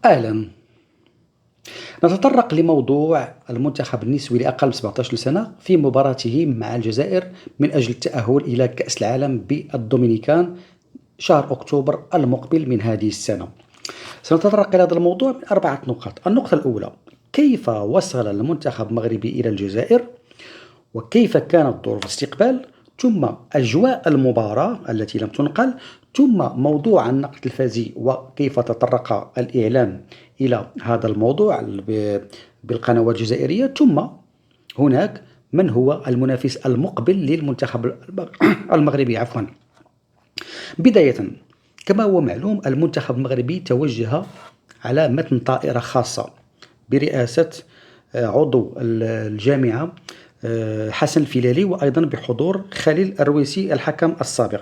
أهلا. نتطرق لموضوع المنتخب النسوي لأقل من 17 سنة في مباراته مع الجزائر من أجل التأهل إلى كأس العالم بالدومينيكان شهر أكتوبر المقبل من هذه السنة. سنتطرق إلى هذا الموضوع من 4 نقاط. النقطة الأولى: كيف وصل المنتخب المغربي إلى الجزائر؟ وكيف كان الدور في الاستقبال؟ ثم أجواء المباراة التي لم تنقل، ثم موضوع النقد التلفزي وكيف تطرق الإعلام إلى هذا الموضوع بالقنوات الجزائرية، ثم هناك من هو المنافس المقبل للمنتخب المغربي عفوا. بداية، كما هو معلوم المنتخب المغربي توجه على متن طائرة خاصة برئاسة عضو الجامعة حسن الفيلالي، وأيضا بحضور خليل الرويسي الحكم السابق.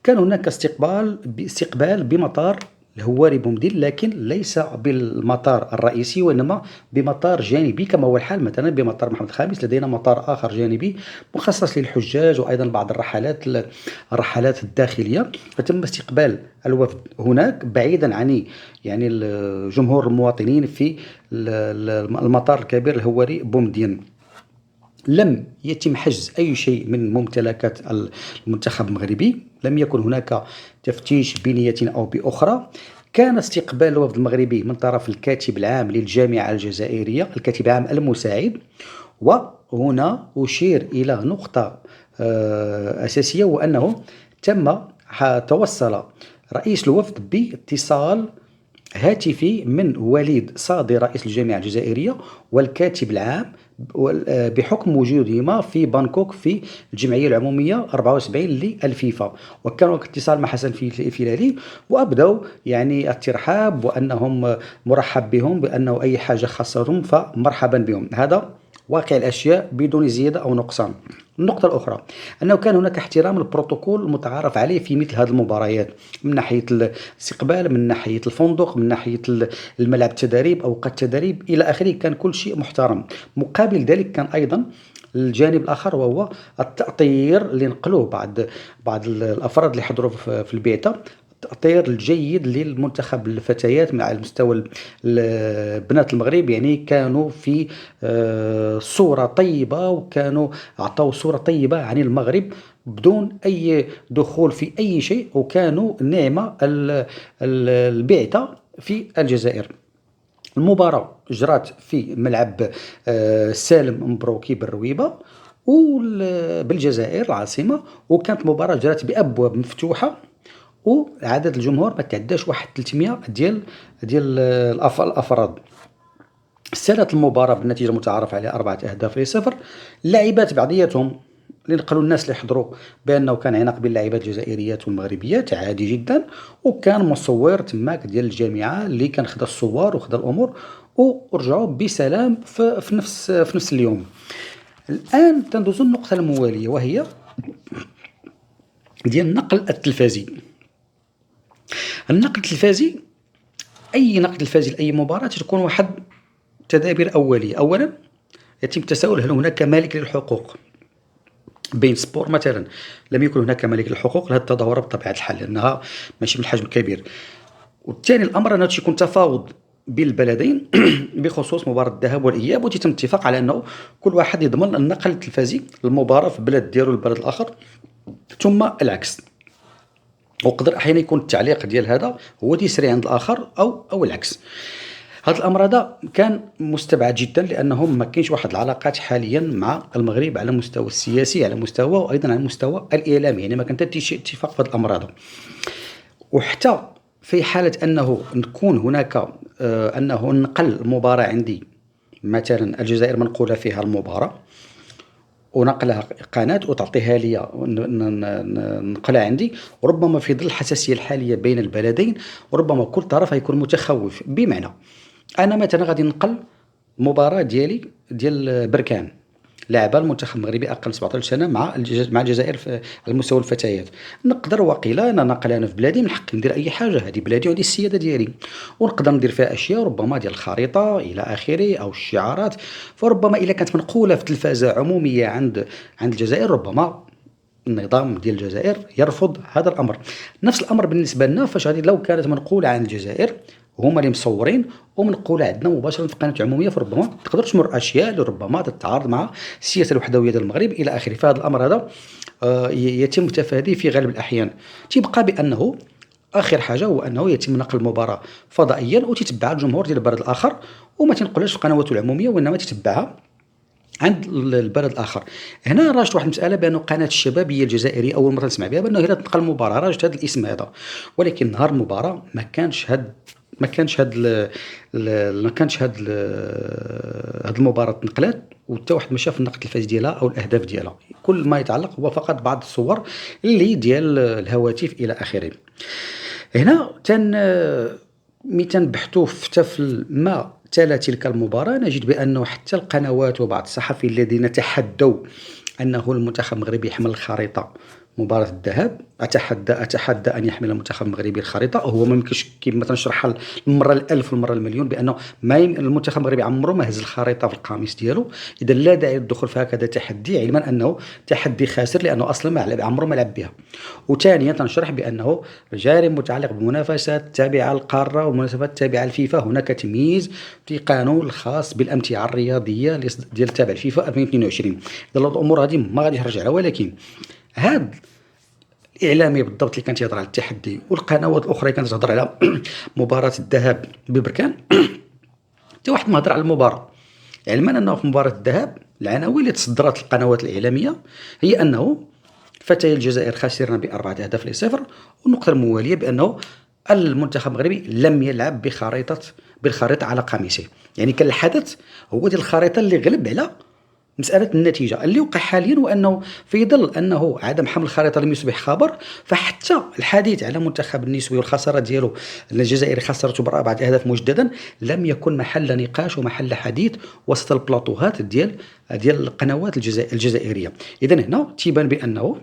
كان هناك استقبال بمطار الهواري بومدين، لكن ليس بالمطار الرئيسي وإنما بمطار جانبي كما هو الحال مثلا بمطار محمد الخامس. لدينا مطار آخر جانبي مخصص للحجاج وأيضا بعض الرحلات الداخلية. فتم استقبال الوفد هناك بعيدا عن جمهور المواطنين في المطار الكبير الهواري بومدين. لم يتم حجز أي شيء من ممتلكات المنتخب المغربي، لم يكن هناك تفتيش بنية أو بأخرى. كان استقبال الوفد المغربي من طرف الكاتب العام للجامعة الجزائرية، الكاتب العام المساعد. وهنا أشير إلى نقطة أساسية، وأنه توصل رئيس الوفد باتصال هاتفي من وليد صادي رئيس الجامعة الجزائرية والكاتب العام، بحكم وجودهما في بانكوك في الجمعية العمومية 74 للفيفا. وكانوا اتصال مع حسن الفيلالي وأبدوا الترحاب وأنهم مرحب بهم، بأنه أي حاجة خاصتهم فمرحبا بهم. هذا واقع الأشياء بدون زيادة أو نقصان. النقطة الأخرى أنه كان هناك احترام البروتوكول المتعارف عليه في مثل هذه المباريات، من ناحية الاستقبال، من ناحية الفندق، من ناحية الملعب التدريب، أوقات التدريب إلى آخره. كان كل شيء محترم. مقابل ذلك كان أيضا الجانب الآخر، وهو التأطير اللي نقلوه بعض الأفراد اللي حضروا في البعثة. التأطير الجيد للمنتخب الفتيات مع المستوى بنات المغرب، كانوا في صورة طيبة، وكانوا أعطوا صورة طيبة عن المغرب بدون أي دخول في أي شيء، وكانوا نعمة البعثة في الجزائر. المباراة جرات في ملعب سالم مبروكي بالرويبة بالجزائر العاصمة، وكانت مباراة جرات بأبواب مفتوحة، وعدد الجمهور ما تعداش 300 ديال الأفراد. سالت المباراة بالنتيجة المتعارف عليها 4-0. اللاعبات بعضياتهم اللي نقلوا الناس اللي حضروا بأنه كان عناق بين اللاعبات الجزائريات والمغربيات عادي جدا، وكان مصور تماك ديال الجامعة اللي كان خدا الصور وخدا الأمور ورجعوا بسلام في نفس اليوم. الآن تندوز النقطة الموالية، وهي ديال النقل التلفزي. النقل التلفزي، أي نقل تلفزي لأي مباراة تكون واحد تدابير أولية. أولا يتم تساؤل هل هناك مالك للحقوق. بين سبور مثلا لم يكن هناك مالك للحقوق لهذه التظاهرة بطبيعة الحال، لأنها ماشي من حجم كبير. والثاني الأمر أنه يكون تفاوض بين البلدين بخصوص مباراة الذهاب والإياب، وتتم اتفاق على أنه كل واحد يضمن النقل التلفزي للمباراة في البلد ديالو للبلد الآخر، ثم العكس. وقدر أحيانا يكون التعليق ديال هذا هو يسري عند الآخر أو العكس. هذا الأمر هذا كان مستبعد جدا، لأنه ما كاينش واحد العلاقات حاليا مع المغرب على المستوى السياسي، على مستوى وأيضا على المستوى الإعلامي. ما كان اتفاق في هذا الأمر هذا. وحتى في حالة أنه نكون هناك أنه نقل المباراة عندي، مثلا الجزائر منقولة فيها المباراة ونقلها قناة وتعطيها لي نقلها عندي، وربما في ظل الحساسية الحالية بين البلدين وربما كل طرف يكون متخوف. بمعنى أنا مثلا غادي نقل مباراة ديال بركان لاعبة المنتخب المغربي أقل 17 سنة مع الجزائر في المستوى الفتيات. نقدر وقيلا أنا نقل أنا في بلادي من حقي ندير أي حاجة، هذه بلادي وهذه السيادة ديالي، ونقدر ندير فيها أشياء ربما ديال الخريطة إلى آخره أو الشعارات. فربما إلا كانت منقولة في تلفازة عمومية عند الجزائر، ربما النظام ديال الجزائر يرفض هذا الأمر. نفس الأمر بالنسبة لنا فاش لو كانت منقولة عن الجزائر هما اللي مصورين ومنقولة عندنا مباشرة في قناة عمومية، فربما تقدر تمر أشياء اللي ربما تتعارض مع السياسة الوحدوية ديال المغرب إلى آخره. فهذا الأمر هذا يتم تفاديه في غالب الأحيان. تيبقى بأنه آخر حاجة هو أنه يتم نقل المباراة فضائيا وتتبعها الجمهور ديال البلد الآخر، وما تنقلهاش في القنوات العمومية وإنما تتبعها عند البلد الآخر. هنا راجت واحد المسألة بأنه قناة الشبابية الجزائرية أول مرة نسمع بها بأنه هي تنقل المباراة، راجت هذا الاسم هذا، ولكن نهار المباراة هاد المباراة تنقلات وحتى واحد ما شاف النقد التلفزي ديالها أو الأهداف ديالها. كل ما يتعلق هو فقط بعض الصور اللي ديال الهواتف إلى آخره. هنا تنبحثوا في تفل ما تلا تلك المباراة، نجد بأنه حتى القنوات وبعض الصحفيين الذين تحدوا أنه المنتخب المغربي يحمل الخريطة مباراة الذهاب، أتحدى أن يحمل المنتخب المغربي الخريطة. هو ما يمكنش كما تنشرحها المرة الألف والمرة المليون بأنه المنتخب المغربي عمره ما هز الخريطة في القميص ديالو. إذا لا داعي للدخول في هكذا تحدي، علما أنه تحدي خاسر لأنه أصلا ما عمره ما لعب بها. وثانيا تنشرح بأنه جاري متعلق بمنافسات تابعة للقارة ومنافسات تابعة للفيفا. هناك تمييز في قانون الخاص بالأمتعة الرياضية ديال تابع الفيفا 2022. إذا الأمور هذه ما غاديش نرجعها، ولكن هاد الإعلامي بالضبط اللي كان تيهضر على التحدي والقنوات الأخرى كانت تهضر على مباراة الذهاب ببركان، حتى واحد ما هضر على المباراة، علما أنه في مباراة الذهاب العناوين اللي تصدرت القنوات الإعلامية هي أنه فتي الجزائر خسرنا ب4-0، والنقطة الموالية بأنه المنتخب المغربي لم يلعب بالخريطة على قميصه. يعني كان الحدث هو ديال الخريطة اللي غلب على مسألة النتيجة. اللي وقع حاليا هو أنه في ظل أنه عدم حمل الخريطة لم يصبح خبر، فحتى الحديث على منتخب النسوي والخسارة ديالو الجزائر خسرته ب4 أهداف مجددا لم يكن محل نقاش ومحل حديث وسط البلاطوهات ديال القنوات الجزائرية. إذن هنا تيبان بأنه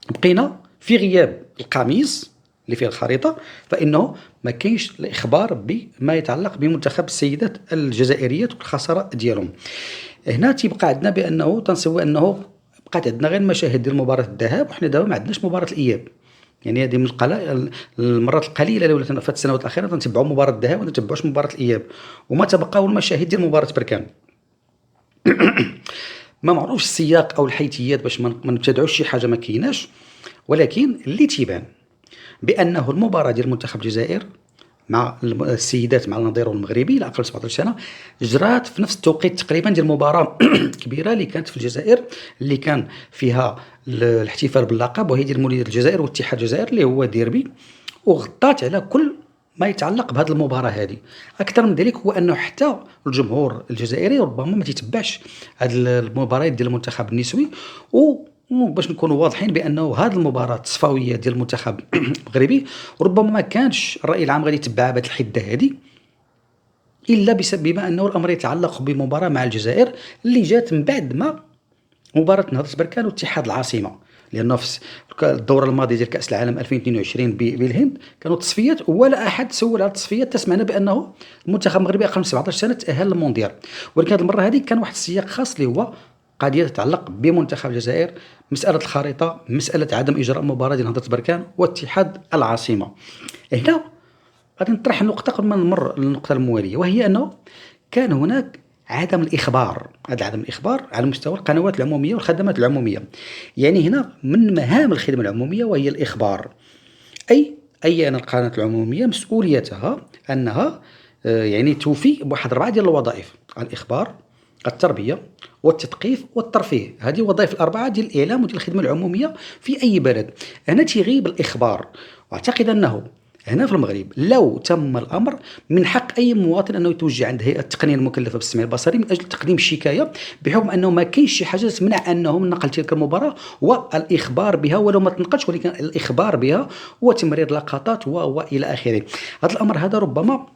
بقينا في غياب القميص اللي فيه الخريطة، فإنه ما كاينش الإخبار بما يتعلق بمنتخب السيدات الجزائريات والخسارة ديالهم. هنا تيبقى عندنا بأنه تنسوي أنه بقات عندنا غير مشاهد ديال مباراة الذهاب، وحنا دابا ما عندناش مباراة الإياب. يعني هذه من المرات القليلة اللي ولات في السنوات الأخيرة تنتبعوا مباراة الذهاب وما نتبعوش مباراة الإياب، وما تبقاو المشاهد ديال مباراة بركان. ما معروفش السياق أو الحيثيات باش ما نبتدعوش شي حاجة ما كايناش، ولكن اللي تيبان بأنه المباراة ديال منتخب الجزائر مع السيدات مع النظير المغربي لأقل 17 سنة جرات في نفس التوقيت تقريبا ديال مباراة كبيرة اللي كانت في الجزائر، اللي كان فيها الاحتفال باللقب، وهي ديال مولودية الجزائر واتحاد الجزائر اللي هو ديربي، وغطات على كل ما يتعلق بهذه المباراة هذه. أكثر من ذلك هو أنه حتى الجمهور الجزائري ربما ما تيتبعش هذه المباريات ديال المنتخب النسوي، باش نكونوا واضحين بانه هذه المباراه التصفويه ديال المنتخب المغربي ربما ما كانش الراي العام غادي يتبعها بهذه الحده هذه الا بسبب انه الامر يتعلق بمباراه مع الجزائر اللي جات من بعد ما مباراه نهضه بركان واتحاد العاصمه، لانه في الدوره الماضيه ديال كاس العالم 2022 بالهند كانوا تصفيات ولا احد سول على التصفيات تسمعنا بانه المنتخب المغربي اقل من 17 سنه تاهل للمونديال. ولكن هذه المره هذه كان واحد السياق خاص اللي هو قضيه تتعلق بمنتخب الجزائر، مساله الخريطه، مساله عدم اجراء مباراه ديال نهضه بركان واتحاد العاصمه. هنا غادي نطرح نقطه قبل ما نمر للنقطه المواليه، وهي انه كان هناك عدم الإخبار. هذا عدم الإخبار على مستوى القنوات العمومية والخدمات العمومية. يعني هنا من مهام الخدمة العمومية وهي الإخبار، أي أن القناة العمومية مسؤوليتها أنها يعني توفي بواحد 4 ديال الوظائف: الإخبار، التربية، والتثقيف، والترفيه. هذه وظائف ال4 ديال الإعلام وديال الخدمة العمومية في أي بلد. هنا تيغيب الإخبار، واعتقد أنه هنا في المغرب لو تم الامر من حق اي مواطن انه يتوجه عند هيئه التقنيه المكلفه بالسمع البصري من اجل تقديم شكايه بحكم انه ما كاينش شي حاجه تمنع انه من نقل تلك المباراه والاخبار بها، ولو ما تنقلش ولكن الاخبار بها وتمرير لقطات والى اخره. هذا الامر هذا ربما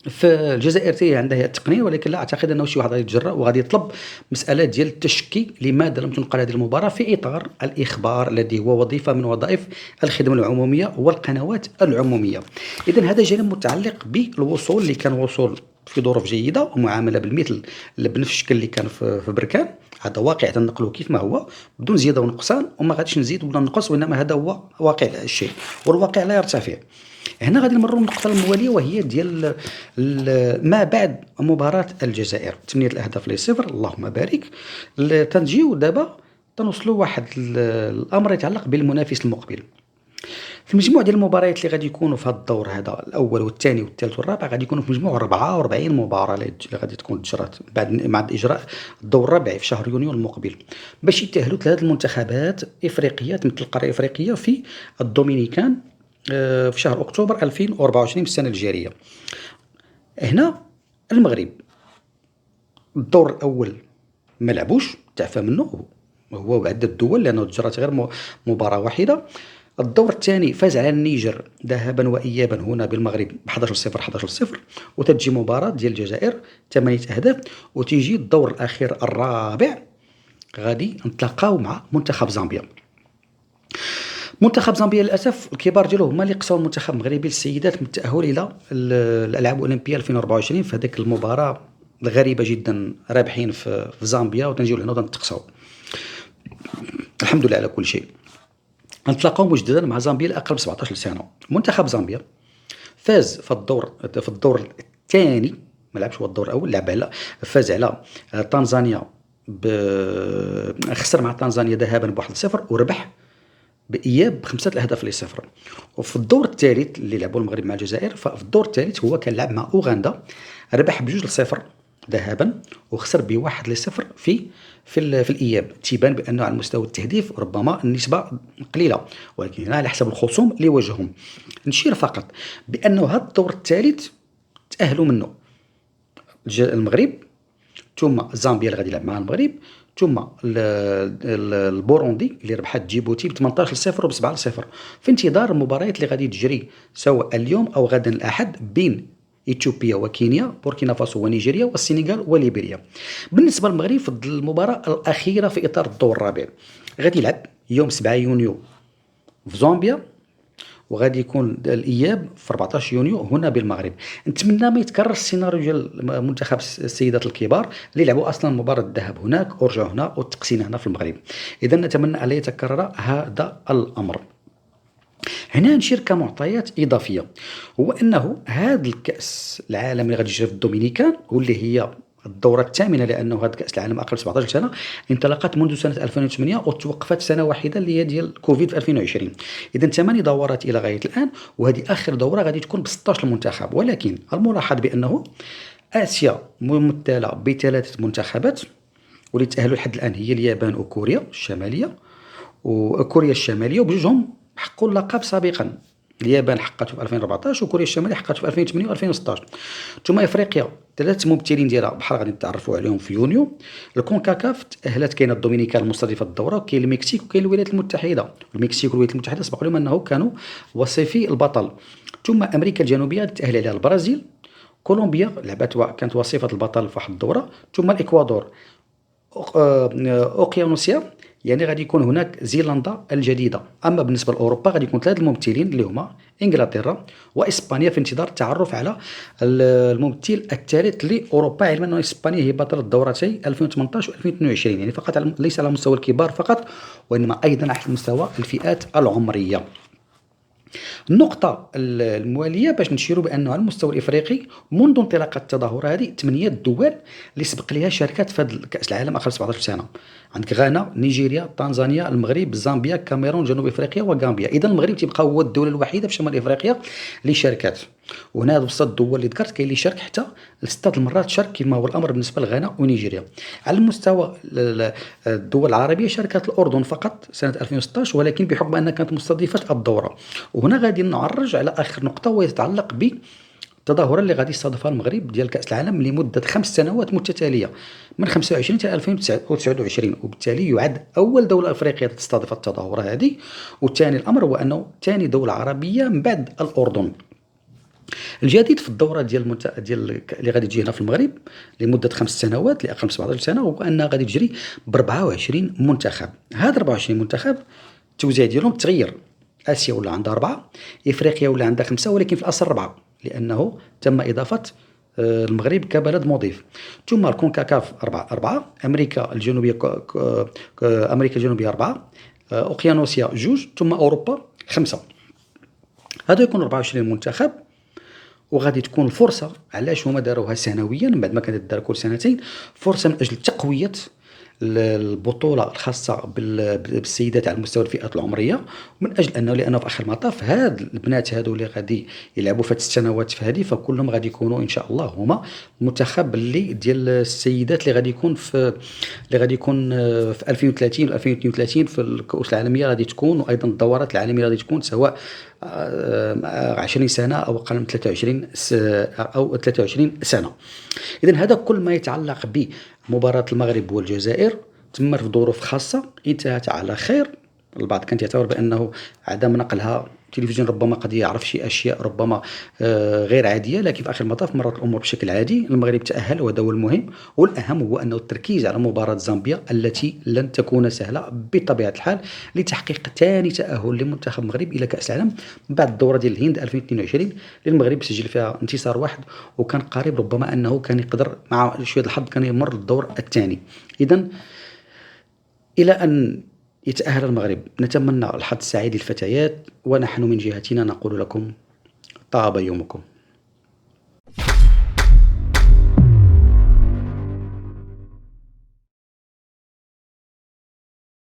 في الجزائر تي عندها هي التقنيه، ولكن لا اعتقد انه شي واحد غادي يتجرأ وغادي يطلب مساله ديال التشكي لماذا لم تنقل هذه المباراه في اطار الاخبار الذي هو وظيفه من وظائف الخدمه العموميه والقنوات العموميه. اذا هذا جانب متعلق بالوصول اللي كان وصول في ظروف جيده ومعامله بالمثل بنفس الشكل اللي كان في بركان. هذا واقع تنقله كيف ما هو بدون زياده ونقصان، وما غاديش نزيد ولا ننقص، وانما هذا هو واقع الشيء والواقع لا يرتفع. هنا غادي نمروا للنقطة الموالية وهي ديال ما بعد مباراة الجزائر، 8 الأهداف ل0 اللهم بارك. تنجيو دابا تنوصلوا واحد الأمر يتعلق بالمنافس المقبل. في المجموع ديال المباريات اللي غادي يكونوا في هذا الدور هذا الأول والثاني والثالث والرابع غادي يكونوا في مجموع 44 مباراة اللي غادي تكون تجرات بعد إجراء الدور الرابع في شهر يونيو المقبل، باش يتأهلوا 3 المنتخبات إفريقيات مثل القارة الإفريقية في الدومينيكان في شهر أكتوبر 2024 في السنة الجارية. هنا المغرب الدور الأول ما لعبوش، تعفى منه هو وعدة دول لأنه تجرت غير مباراة واحدة. الدور الثاني فاز على النيجر ذهابا وإيابا هنا بالمغرب ب 11-0 11-0، وتجي مباراة ديال الجزائر 8 أهداف، وتيجي الدور الأخير الرابع غادي نتلاقاو مع منتخب زامبيا. منتخب زامبيا للاسف الكبار ديالو هما اللي قصاو المنتخب المغربي للسيدات من التاهل الى الالعاب الاولمبيه 2024 في هذيك المباراه الغريبه جدا، رابحين في زامبيا وتنجيو لهنا ونتقصاو. الحمد لله على كل شيء. نتلاقاو مجددا مع زامبيا لاقل من 17 سنه. منتخب زامبيا فاز في الدور الثاني، ما لعبش هو الدور الاول، لعب على فاز على تنزانيا خسر مع تنزانيا ذهابا ب1-0 وربح بإياب ب5 الأهداف ل0. وفي الدور الثالث اللي لعبوا المغرب مع الجزائر، ففي الدور الثالث هو كان لعب مع أوغندا، ربح ب2-0 ذهابا وخسر ب1-0 في الإياب. تيبان بأنه على المستوى التهديف ربما النسبة قليلة، ولكن هنا على حسب الخصوم اللي واجههم. نشير فقط بأنه هذا الدور الثالث تأهلوا منه المغرب، ثم زامبيا اللي غادي يلعب مع المغرب، ثم البوروندي اللي ربحت جيبوتي ب 18-0 وب 7-0، في انتظار المباريات اللي غادي تجري سواء اليوم او غدا الاحد بين اثيوبيا وكينيا، بوركينا فاسو ونيجيريا والسنغال وليبيريا. بالنسبه للمغرب في المباراه الاخيره في اطار الدور الرابع غادي يلعب يوم 7 يونيو في زامبيا، وغادي يكون الاياب في 14 يونيو هنا بالمغرب. نتمنى ما يتكرر السيناريو ديال منتخب السيدات الكبار اللي لعبوا اصلا مباراه الذهاب هناك ورجعوا هنا والتقسيم هنا في المغرب. اذا نتمنى الا يتكرر هذا الامر. هنا نشير كمعطيات اضافيه، هو انه هذا الكاس العالم اللي غادي يجري في الدومينيكان واللي هي الدورة الثامنة، لأنه هذا كأس العالم أقل 17 سنة انطلقت منذ سنة 2008 وتوقفت سنة واحدة اللي هي ديال كوفيد في 2020. إذا 8 دورات إلى غاية الآن، وهذه آخر دورة غادي تكون ب 16 منتخب. ولكن الملاحظ بأنه آسيا ممثلة ب3 منتخبات، واللي تأهلوا لحد الآن هي اليابان وكوريا الشمالية وبجوجهم حقوا اللقب سابقا. اليابان حقته في 2014 وكوريا الشمالية حقته في 2008 و2016. ثم افريقيا 3 ممثلين ديالها بحال غادي نتعرفوا عليهم في يونيو. الكونكاكاف تاهلت، كاينه الدومينيكان المستضيفه الدوره، وكاين المكسيك وكاين الولايات المتحده. المكسيك والولايات المتحده سبق لهم انه كانوا وصيفي البطل. ثم امريكا الجنوبيه تاهل عليها البرازيل. كولومبيا لعبت كانت وصيفه البطل في واحد الدوره. ثم الاكوادور. اوقيانوسيا يعني غادي يكون هناك زيلندا الجديده. اما بالنسبه لاوروبا غادي يكون 3 الممثلين اللي هما انجلترا واسبانيا في انتظار التعرف على الممثل الثالث لاوروبا، علما ان اسبانيا هي بطله دورتي 2018 و2022، يعني فقط ليس على مستوى الكبار فقط وانما ايضا على مستوى الفئات العمريه. النقطة الموالية باش نشيروا بأنه على المستوى الإفريقي منذ انطلاق التظاهرة هذه 8 دول اللي سبق لها شركات في كأس العالم آخر 17 سنة. عندك غانا، نيجيريا، تنزانيا، المغرب، زامبيا، كاميرون، جنوب افريقيا وغامبيا. اذا المغرب تيبقى هو الدوله الوحيده في شمال افريقيا اللي شاركات. وهنا وسط الدول اللي ذكرت كاين اللي شارك حتى 6 المرات شارك كما هو الامر بالنسبه لغانا ونيجيريا. على المستوى الدول العربيه شاركت الاردن فقط سنه 2016، ولكن بحكم انها كانت مستضيفه الدوره. وهنا غادي نعرج على اخر نقطه وهي تتعلق ب التظاهرة اللي غادي يستضيفها المغرب ديال كأس العالم لمدة 5 سنوات متتالية من 25 حتى 2029، وبالتالي يعد أول دولة أفريقية تستضيف التظاهرة هذه. والثاني الأمر هو أنه ثاني دولة عربية من بعد الأردن. الجديد في الدورة ديال اللي غادي تجي هنا في المغرب لمدة 5 سنوات لأقل من 17 سنة هو أنها غادي تجري ب 24 منتخب. هاد 24 منتخب التوزيع ديالهم تغير. آسيا ولا عندها 4، إفريقيا ولا عندها 5، ولكن في الأصل 4 لأنه تم إضافة المغرب كبلد مضيف. ثم الكونكاكاف 4 أمريكا الجنوبية أمريكا الجنوبية 4 أوقيانوسيا 2، ثم أوروبا 5. هادو يكونوا 24 منتخب، وغادي تكون الفرصة، علاش هُما داروها سنويًا بعد ما كانت دار كل سنتين، فرصة من أجل تقوية البطولة الخاصة بالسيدات على مستوى الفئات العمرية، ومن أجل لأنه في آخر المطاف هاد البنات هادو اللي غادي يلعبوا في هاد السنوات في هادي، فكلهم غادي يكونوا إن شاء الله هُما المنتخب اللي ديال السيدات اللي غادي يكون في 2030 و2032 في الكؤوس العالمية غادي تكون، وأيضًا الدورات العالمية غادي تكون سواء 20 سنة أو أقل من 23 أو 23 سنة. إذًا هذا كل ما يتعلق بمباراة المغرب والجزائر تمت في ظروف خاصة، انتهت على خير. البعض كان يعتبر بأنه عدم نقلها التلفزيون ربما قد يعرف شي أشياء ربما غير عادية، لكن في آخر المطاف مرت الأمور بشكل عادي. المغرب تأهل وهذا هو المهم، والأهم هو أنه التركيز على مباراة زامبيا التي لن تكون سهلة بطبيعة الحال، لتحقيق ثاني تأهل لمنتخب المغرب إلى كأس العالم بعد الدورة ديال الهند 2022 اللي المغرب سجل فيها انتصار واحد، وكان قريب ربما أنه كان يقدر مع شوية الحظ كان يمر للدور الثاني. إذًا إلى أن يتأهل المغرب نتمنى الحظ السعيد للفتيات، ونحن من جهتنا نقول لكم طاب يومكم.